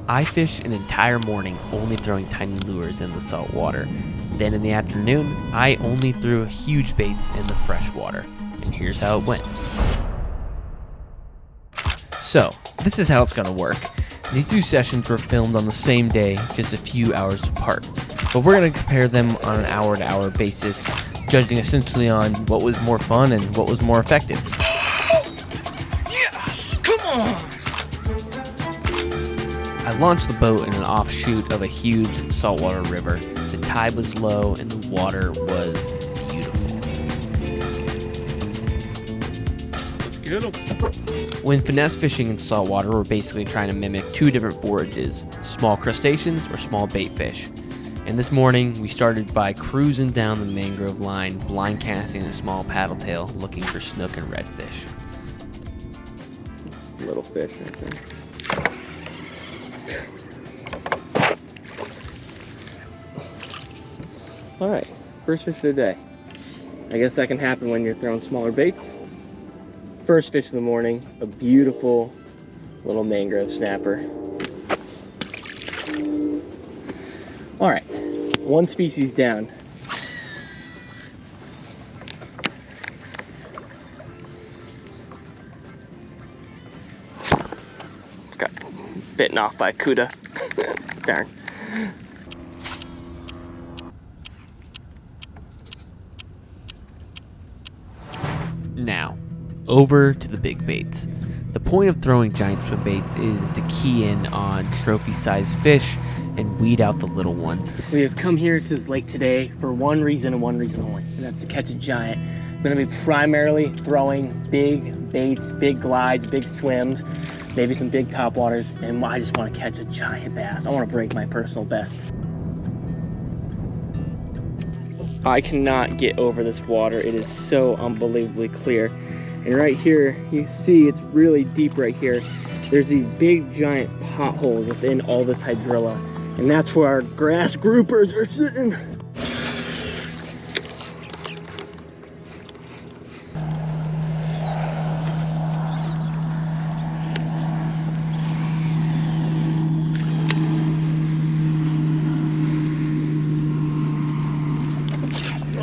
I fish an entire morning only throwing tiny lures in the salt water. Then in the afternoon, I only threw huge baits in the fresh water. And here's how it went. So, this is how it's going to work. These two sessions were filmed on the same day, just a few hours apart. But we're going to compare them on an hour-to-hour basis, judging essentially on what was more fun and what was more effective. Yes! Come on! I launched the boat in an offshoot of a huge saltwater river. The tide was low and the water was beautiful. Get 'em. When finesse fishing in saltwater, we're basically trying to mimic two different forages, small crustaceans or small bait fish. And this morning, we started by cruising down the mangrove line, blind casting a small paddle tail, looking for snook and redfish. Little fish right there. All right, first fish of the day. I guess that can happen when you're throwing smaller baits. First fish of the morning, a beautiful little mangrove snapper. All right, one species down. Got bitten off by a cuda. Darn. Now, over to the big baits. The point of throwing giant swim baits is to key in on trophy-sized fish and weed out the little ones. We have come here to this lake today for one reason and one reason only, and that's to catch a giant. I'm gonna be primarily throwing big baits, big glides, big swims, maybe some big topwaters, and I just want to catch a giant bass. I want to break my personal best. I cannot get over this water. It is so unbelievably clear. And right here, you see it's really deep right here. There's these big giant potholes within all this hydrilla. And that's where our grass groupers are sitting.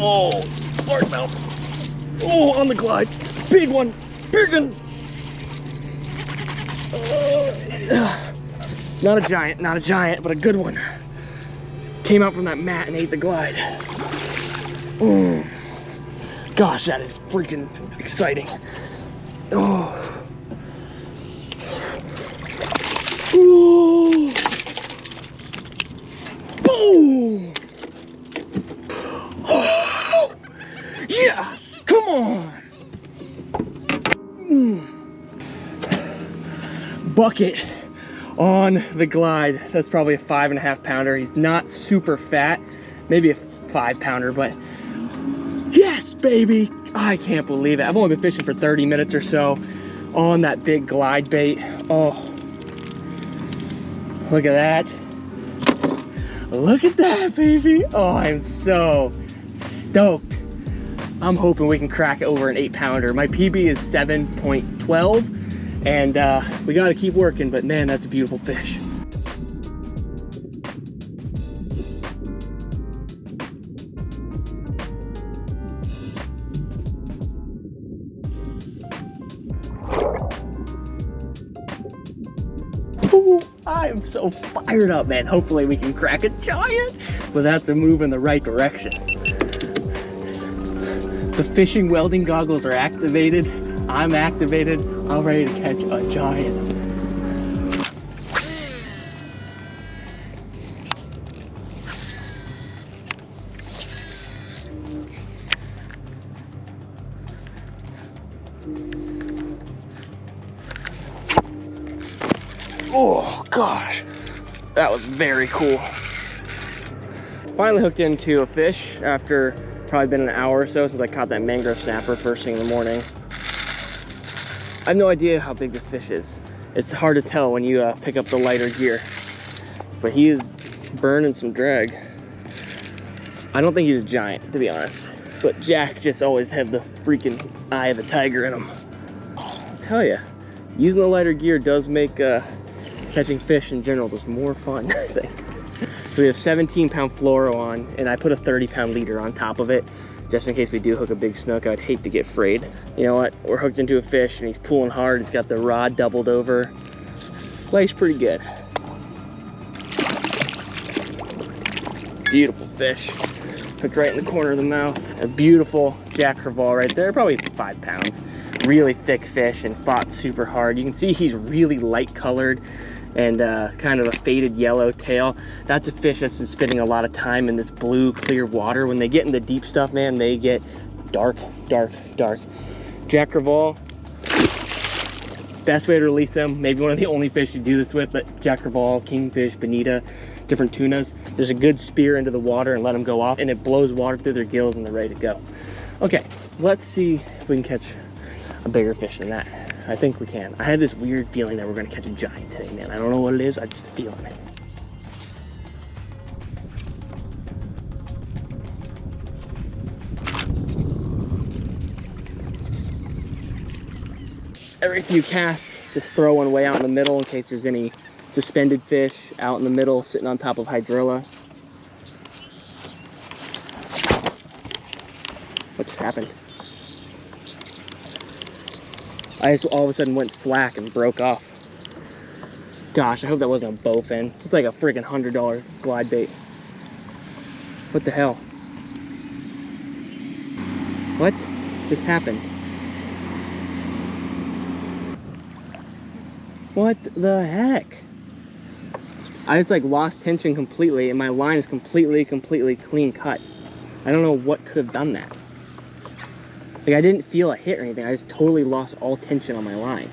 Oh, largemouth. Oh, on the glide. Big one. Big one. Not a giant, but a good one. Came out from that mat and ate the glide. Oh, gosh, that is freaking exciting. Oh. Ooh. Boom. Oh. Yes, come on. Bucket on the glide. That's probably a 5.5 pounder. He's not super fat, maybe a 5 pounder, but yes, baby. I can't believe it. I've only been fishing for 30 minutes or so on that big glide bait. Oh, look at that. Look at that, baby. Oh, I'm so stoked. I'm hoping we can crack it over an 8 pounder. My PB is 7.12. And we gotta keep working, but man, that's a beautiful fish. Ooh, I am so fired up, man. Hopefully we can crack a giant, but that's a move in the right direction. The fishing welding goggles are activated. I'm activated. I'm ready to catch a giant. Oh gosh, that was very cool. Finally hooked into a fish after probably been an hour or so since I caught that mangrove snapper first thing in the morning. I have no idea how big this fish is. It's hard to tell when you pick up the lighter gear, but he is burning some drag. I don't think he's a giant, to be honest, but Jack just always had the freaking eye of the tiger in him. I'll tell ya, using the lighter gear does make catching fish in general is more fun, I think. So we have 17-pound fluoro on, and I put a 30-pound leader on top of it, just in case we do hook a big snook. I'd hate to get frayed. You know what? We're hooked into a fish, and he's pulling hard. He's got the rod doubled over. Plays pretty good. Beautiful fish. Hooked right in the corner of the mouth. A beautiful jack crevalle right there, probably 5 pounds. Really thick fish and fought super hard. You can see he's really light colored and kind of a faded yellow tail. That's a fish that's been spending a lot of time in this blue clear water. When they get in the deep stuff, man, they get dark, dark, dark. Jack crevalle, best way to release them, maybe one of the only fish you do this with, but jack crevalle, kingfish, bonita, different tunas. There's a good spear into the water and let them go off, and it blows water through their gills and they're ready to go. Okay, let's see if we can catch a bigger fish than that. I think we can. I have this weird feeling that we're gonna catch a giant today, man. I don't know what it is, I just feel it. Every few casts, just throw one way out in the middle in case there's any suspended fish out in the middle sitting on top of hydrilla. What just happened? I just all of a sudden went slack and broke off. Gosh, I hope that wasn't a bowfin. It's like a freaking $100 glide bait. What the hell? What just happened? What the heck? I just like lost tension completely and my line is completely clean cut. I don't know what could have done that. Like I didn't feel a hit or anything. I just totally lost all tension on my line.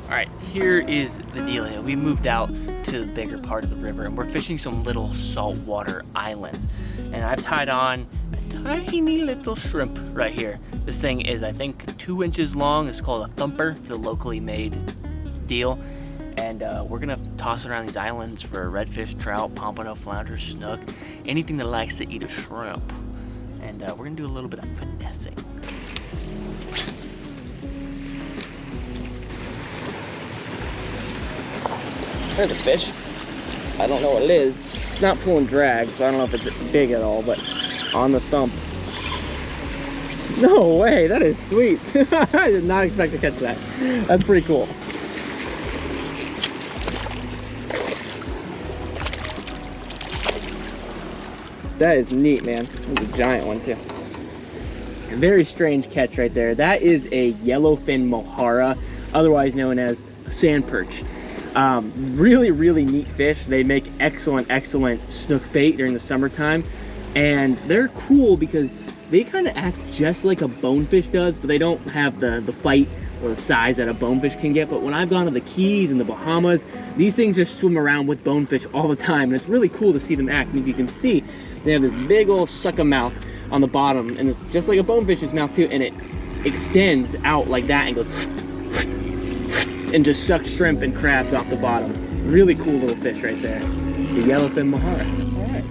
All right, here is the dealio. We moved out to the bigger part of the river and we're fishing some little saltwater islands. And I've tied on a tiny little shrimp right here. This thing is, I think, 2 inches long. It's called a thumper. It's a locally made deal. And we're gonna toss it around these islands for redfish, trout, pompano, flounder, snook, anything that likes to eat a shrimp. And we're gonna do a little bit of finessing. There's a fish. I don't know what it is. It's not pulling drag, so I don't know if it's big at all, but on the thump. No way, that is sweet. I did not expect to catch that. That's pretty cool. That is neat, man. It's a giant one too. A very strange catch right there. That is a yellowfin mohara, otherwise known as sand perch. Really neat fish. They make excellent snook bait during the summertime, and they're cool because they kind of act just like a bonefish does, but they don't have the fight or the size that a bonefish can get. But when I've gone to the Keys and the Bahamas, these things just swim around with bonefish all the time, and it's really cool to see them act. And you can see they have this big old sucker mouth on the bottom, and it's just like a bonefish's mouth too, and it extends out like that and goes and just sucks shrimp and crabs off the bottom. Really cool little fish right there. The yellowfin mohara. All right.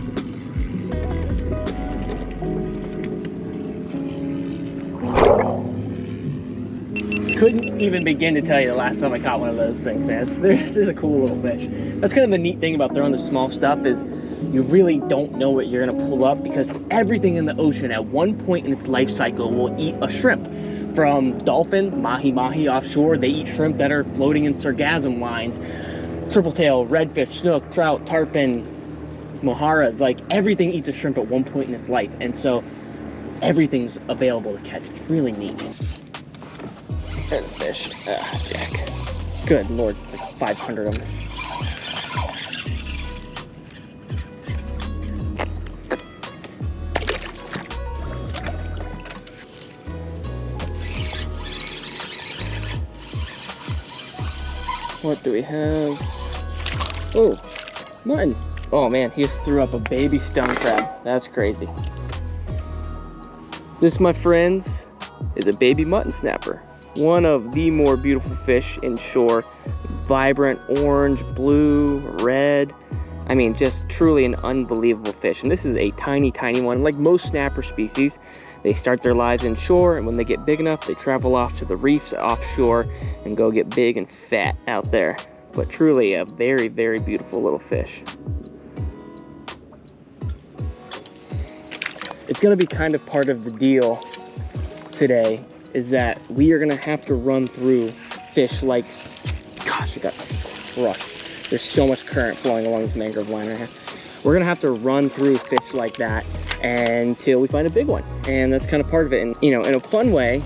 Couldn't even begin to tell you the last time I caught one of those things, man. There's a cool little fish. That's kind of the neat thing about throwing the small stuff is you really don't know what you're gonna pull up, because everything in the ocean at one point in its life cycle will eat a shrimp. From dolphin, mahi-mahi offshore, they eat shrimp that are floating in sargassum lines. Triple tail, redfish, snook, trout, tarpon, moharas, like everything eats a shrimp at one point in its life. And so everything's available to catch. It's really neat. There's a fish. Ah, Jack. Good Lord, like 500 of them. What do we have? Oh, mutton. Oh man, he just threw up a baby stone crab. That's crazy. This, my friends, is a baby mutton snapper. One of the more beautiful fish inshore. Vibrant orange, blue, red. I mean, just truly an unbelievable fish. And this is a tiny, tiny one. Like most snapper species, they start their lives inshore, and when they get big enough, they travel off to the reefs offshore and go get big and fat out there. But truly a very, very beautiful little fish. It's gonna be kind of part of the deal today, is that we are gonna have to run through fish like, gosh, we got crushed. There's so much current flowing along this mangrove line right here. We're gonna have to run through fish like that until we find a big one. And that's kind of part of it. And you know, in a fun way,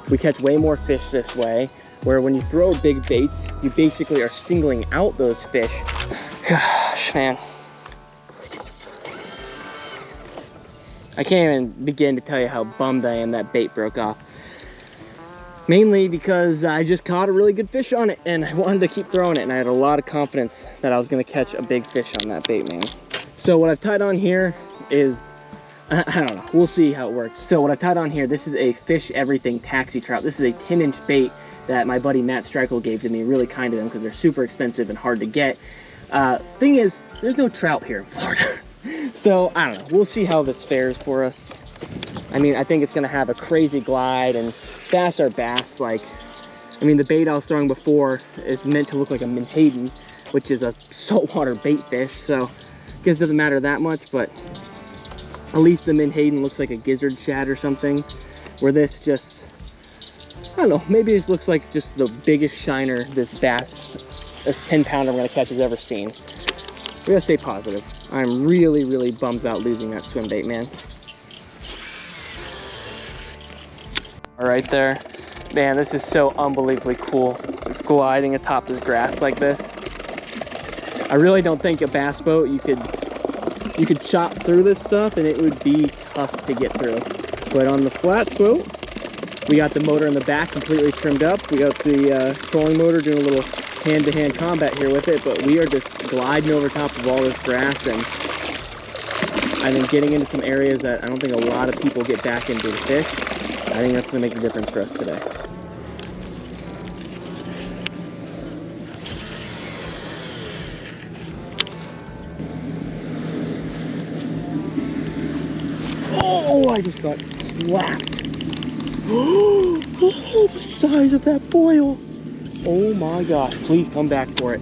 we catch way more fish this way, where when you throw big baits, you basically are singling out those fish. Gosh, man. I can't even begin to tell you how bummed I am that bait broke off. Mainly because I just caught a really good fish on it and I wanted to keep throwing it, and I had a lot of confidence that I was gonna catch a big fish on that bait, man. So what I've tied on here is, I don't know, we'll see how it works. So what I've tied on here, this is a Fish Everything taxi trout. This is a 10-inch bait that my buddy Matt Streichel gave to me. Really kind of him, because they're super expensive and hard to get. Thing is, there's no trout here in Florida. So I don't know, we'll see how this fares for us. I mean, I think it's gonna have a crazy glide, and bass are bass. Like, I mean, the bait I was throwing before is meant to look like a menhaden, which is a saltwater bait fish, so I guess it doesn't matter that much, but at least the menhaden looks like a gizzard shad or something, where this just, I don't know, maybe this looks like just the biggest shiner this bass, this 10-pounder I'm gonna catch has ever seen. We gotta stay positive. I'm really, really bummed about losing that swim bait, man. All right there. Man, this is so unbelievably cool. Just gliding atop this grass like this. I really don't think a bass boat, you could chop through this stuff and it would be tough to get through. But on the flats boat, we got the motor in the back completely trimmed up. We got the trolling motor doing a little hand-to-hand combat here with it, but we are just gliding over top of all this grass, and I've been getting into some areas that I don't think a lot of people get back into to fish. I think that's gonna make a difference for us today. Oh, I just got whacked. Oh, the size of that boil. Oh my gosh, please come back for it.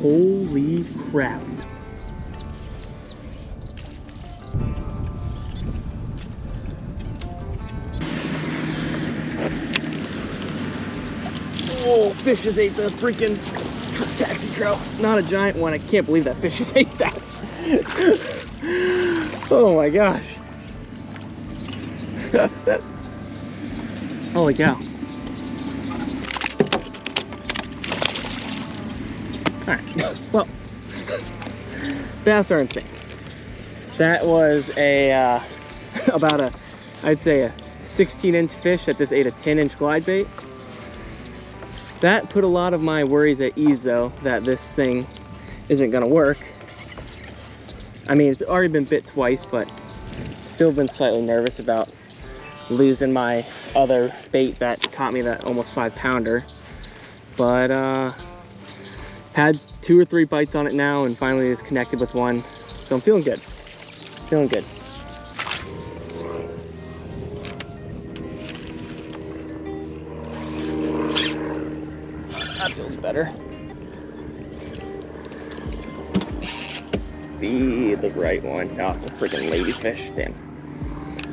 Holy crap. Oh, fish just ate the freaking taxi trout. Not a giant one. I can't believe that fish just ate that. Oh my gosh. Holy cow. Alright, well, bass are insane. That was a, about a, I'd say a 16-inch fish that just ate a 10-inch glide bait. That put a lot of my worries at ease, though, that this thing isn't gonna work. I mean, it's already been bit twice, but still been slightly nervous about losing my other bait that caught me that almost 5-pounder. But had 2 or 3 bites on it now, and finally it's connected with one, so I'm feeling good. Feeling good. That feels better. Be the right one. Oh, it's a freaking ladyfish. Damn.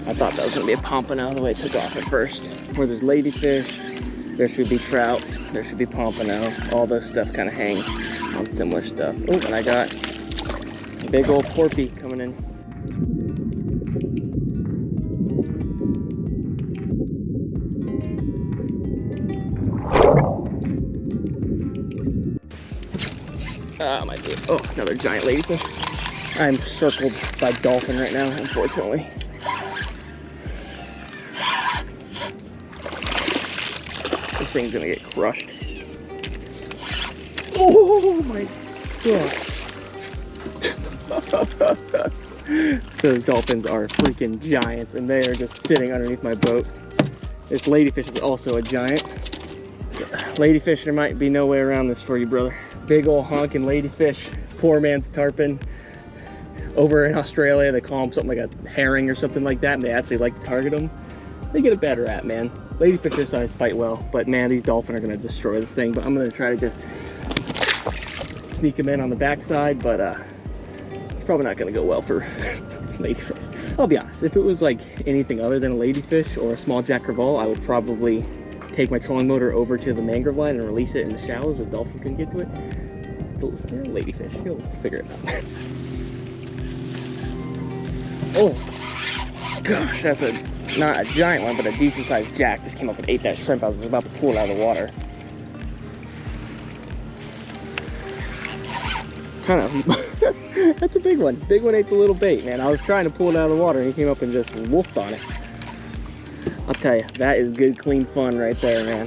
I thought that was gonna be a pompano the way it took off at first. Where there's ladyfish, there should be trout, there should be pompano. All those stuff kind of hang on similar stuff. Oh, and I got a big old porpy coming in. Might be. Oh, another giant ladyfish. I'm circled by dolphin right now, unfortunately. This thing's gonna get crushed. Oh my god. Those dolphins are freaking giants, and they are just sitting underneath my boat. This ladyfish is also a giant. Ladyfish, there might be no way around this for you, brother. Big old honking ladyfish, poor man's tarpon. Over in Australia, they call them something like a herring or something like that, and they actually like to target them. They get a better at, man. Ladyfish this size fight well, but man, these dolphin are gonna destroy this thing. But I'm gonna try to just sneak them in on the backside, but it's probably not gonna go well for ladyfish. I'll be honest, if it was like anything other than a ladyfish or a small jack crevalle, I would probably take my trolling motor over to the mangrove line and release it in the shallows where the dolphin couldn't get to it. But ladyfish, he'll figure it out. Oh, gosh, that's not a giant one, but a decent sized jack. Just came up and ate that shrimp. I was about to pull it out of the water. Kind of, that's a big one. Big one ate the little bait, man. I was trying to pull it out of the water and he came up and just wolfed on it. I'll tell you, that is good, clean fun right there, man.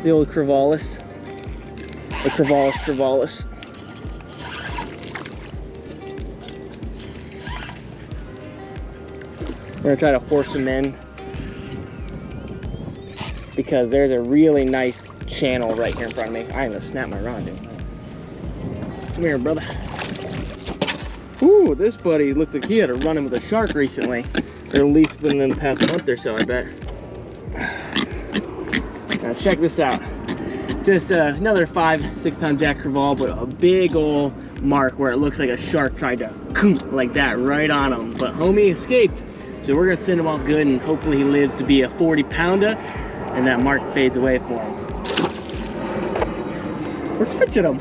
The old crevalle. The crevalle. We're gonna try to horse them in because there's a really nice channel right here in front of me. I am gonna snap my rod, dude. Come here, brother. Ooh, this buddy looks like he had a run-in with a shark recently, or at least within the past month or so, I bet. Now check this out. Just another 5-6 pound jack crevalle, but a big old mark where it looks like a shark tried to like that right on him. But homie escaped. So we're gonna send him off good and hopefully he lives to be a 40 pounder and that mark fades away for him. We're catching him.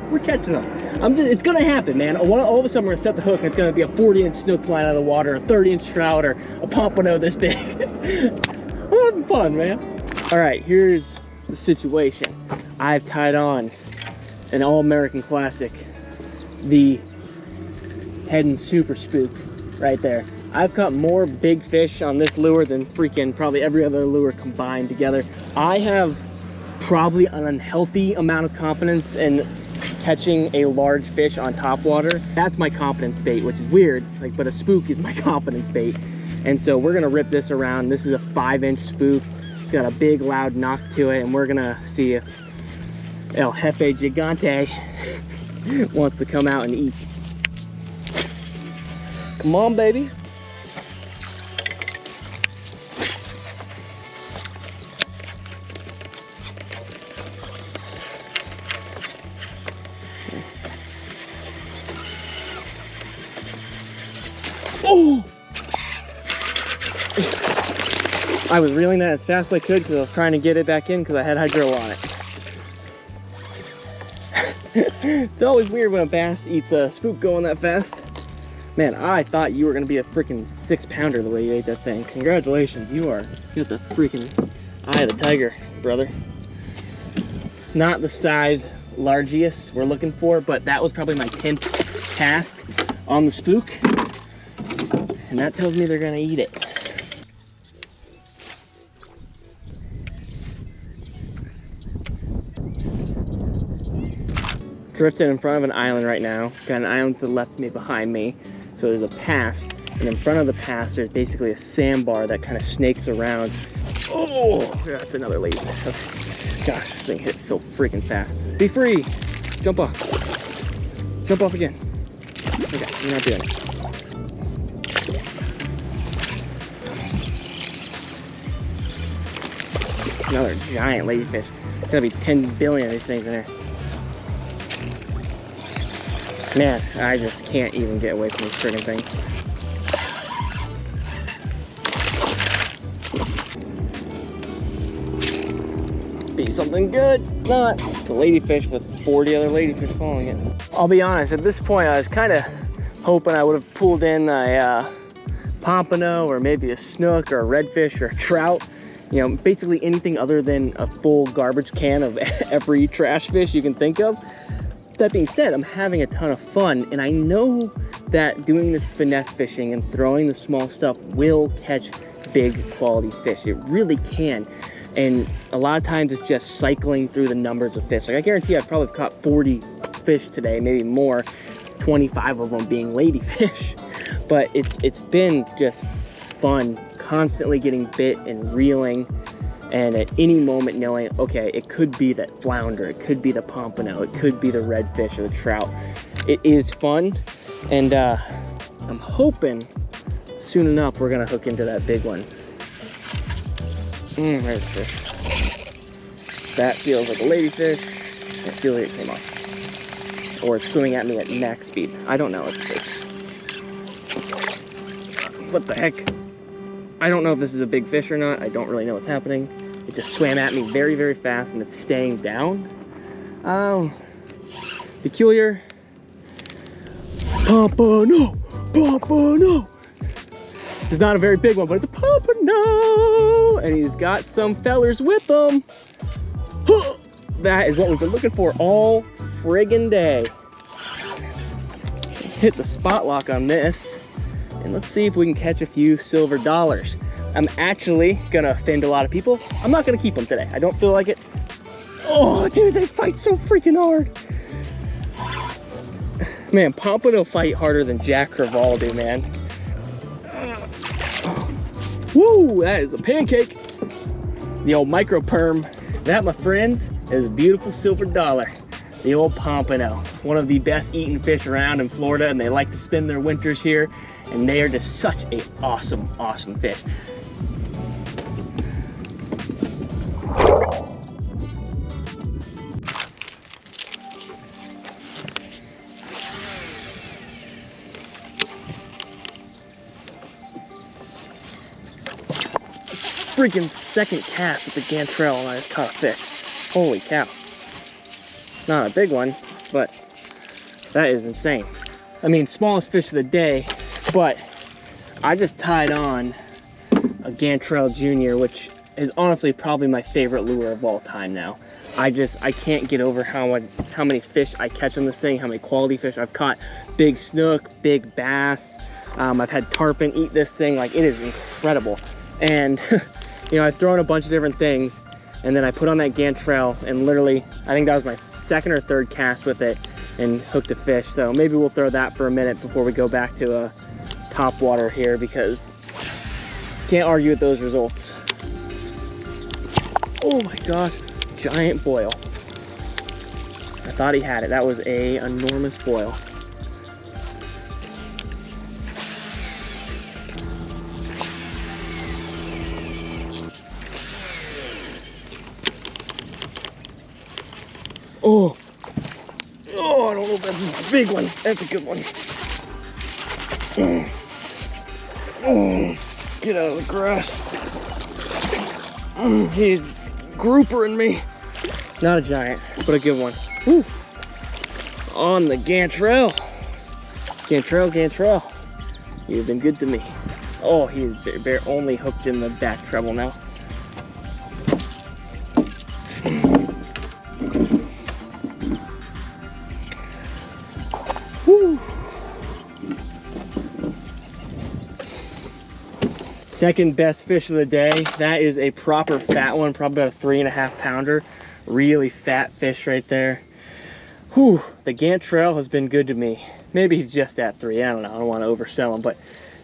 It's gonna happen, man. All of a sudden we're gonna set the hook and it's gonna be a 40-inch snook flying out of the water, a 30-inch trout, or a pompano this big. I'm having fun, man. All right, here's the situation. I've tied on an all-American classic, the Head and Super Spook right there. I've caught more big fish on this lure than freaking probably every other lure combined together. I have probably an unhealthy amount of confidence in catching a large fish on topwater. That's my confidence bait, which is weird, like, but a spook is my confidence bait. And so we're gonna rip this around. This is a 5-inch spook. It's got a big loud knock to it, and we're gonna see if El Jefe Gigante wants to come out and eat. Come on, baby. Oh! I was reeling that as fast as I could because I was trying to get it back in because I had hydro on it. It's always weird when a bass eats a spook going that fast. Man, I thought you were gonna be a freaking 6-pounder the way you ate that thing. Congratulations, you got the freaking eye of the tiger, brother. Not the size largest we're looking for, but that was probably my 10th cast on the spook. And that tells me they're gonna eat it. Drifted in front of an island right now. Got an island to the left of me, behind me. So there's a pass, and in front of the pass, there's basically a sandbar that kind of snakes around. Oh, that's another ladyfish. Okay. Gosh, this thing hits so freaking fast. Be free. Jump off. Jump off again. Okay, you're not doing it. Another giant ladyfish. There's gonna be 10 billion of these things in there. Man, I just can't even get away from these friggin' things. Be something good. Not. It's a ladyfish with 40 other ladyfish following it. I'll be honest, at this point I was kind of hoping I would have pulled in a pompano or maybe a snook or a redfish or a trout. You know, basically anything other than a full garbage can of every trash fish you can think of. That being said, I'm having a ton of fun, and I know that doing this finesse fishing and throwing the small stuff will catch big quality fish. It really can. And a lot of times it's just cycling through the numbers of fish. Like I guarantee I've probably caught 40 fish today, maybe more, 25 of them being ladyfish. But it's been just fun, constantly getting bit and reeling and at any moment knowing, okay, it could be that flounder, it could be the pompano, it could be the redfish or the trout. It is fun, and I'm hoping soon enough we're gonna hook into that big one. There's a fish. That feels like a ladyfish. I feel like it came off. Or it's swimming at me at max speed. I don't know what this is. What the heck? I don't know if this is a big fish or not. I don't really know what's happening. It just swam at me very, very fast and it's staying down. Peculiar. Pompano! Pompano! This is not a very big one, but it's a pompano! And he's got some fellers with him. That is what we've been looking for all friggin' day. Hit the spot lock on this. And let's see if we can catch a few silver dollars. I'm actually gonna offend a lot of people. I'm not gonna keep them today. I don't feel like it. Oh, dude, they fight so freaking hard. Man, pompano fight harder than Jack Crevalle do, man. Woo, that is a pancake. The old micro perm. That, my friends, is a beautiful silver dollar. The old pompano, one of the best eaten fish around in Florida, and they like to spend their winters here, and they are just such a awesome, awesome fish. Freaking second cast with the gantrel and I just caught a fish. Holy cow. Not a big one, but that is insane. I mean, smallest fish of the day, but I just tied on a gantrel junior, which is honestly probably my favorite lure of all time now. I can't get over how many fish I catch on this thing, how many quality fish I've caught. Big snook, big bass. I've had tarpon eat this thing. Like, it is incredible. And you know, I've thrown a bunch of different things, and then I put on that gantrel, and literally, I think that was my second or third cast with it, and hooked a fish. So maybe we'll throw that for a minute before we go back to a topwater here, because can't argue with those results. Oh my gosh, giant boil. I thought he had it. That was a enormous boil. Oh, I don't know if that's a big one. That's a good one. Get out of the grass. He's groupering me. Not a giant, but a good one. Woo. On the gantrel. Gantrel. You've been good to me. Oh, he's only hooked in the back treble now. Woo. Second best fish of the day. That is a proper fat one, probably about a 3.5 pounder. Really fat fish right there. Whew, the gantrel has been good to me. Maybe he's just at 3, I don't know, I don't want to oversell him, but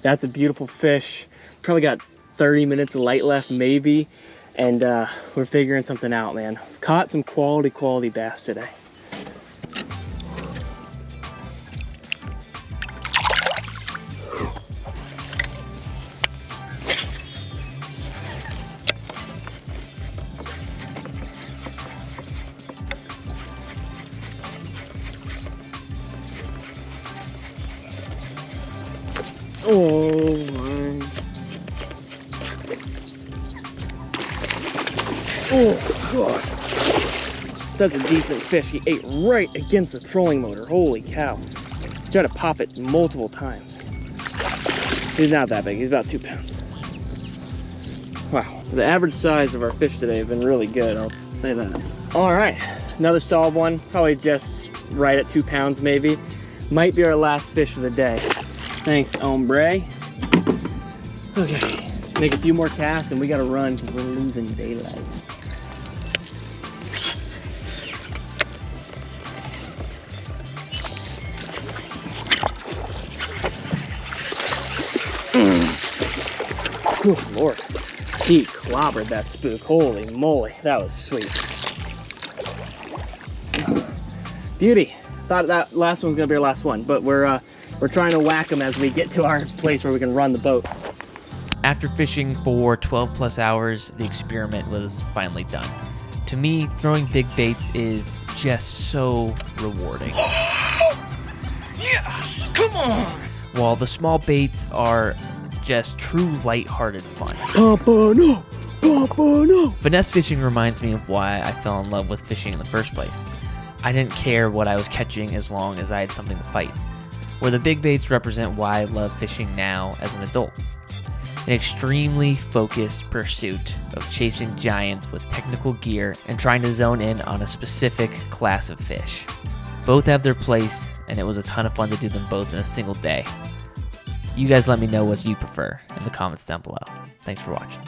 that's a beautiful fish. Probably got 30 minutes of light left, maybe, and we're figuring something out, man. Caught some quality bass today. Oh my. Oh gosh. That's a decent fish. He ate right against the trolling motor. Holy cow. Tried to pop it multiple times. He's not that big. He's about 2 pounds. Wow. The average size of our fish today have been really good. I'll say that. All right. Another solid one. Probably just right at 2 pounds maybe. Might be our last fish of the day. Thanks, hombre. Okay, make a few more casts and we gotta run because we're losing daylight. Good Lord. He clobbered that spook. Holy moly, that was sweet. Beauty. Thought that last one's gonna be our last one, but we're trying to whack them as we get to our place where we can run the boat. After fishing for 12 plus hours, the experiment was finally done. To me, throwing big baits is just so rewarding. Yes! Come on! While the small baits are just true lighthearted fun. Pompano! Pompano! Finesse fishing reminds me of why I fell in love with fishing in the first place. I didn't care what I was catching as long as I had something to fight. Where the big baits represent why I love fishing now as an adult. An extremely focused pursuit of chasing giants with technical gear and trying to zone in on a specific class of fish. Both have their place, and it was a ton of fun to do them both in a single day. You guys let me know what you prefer in the comments down below. Thanks for watching.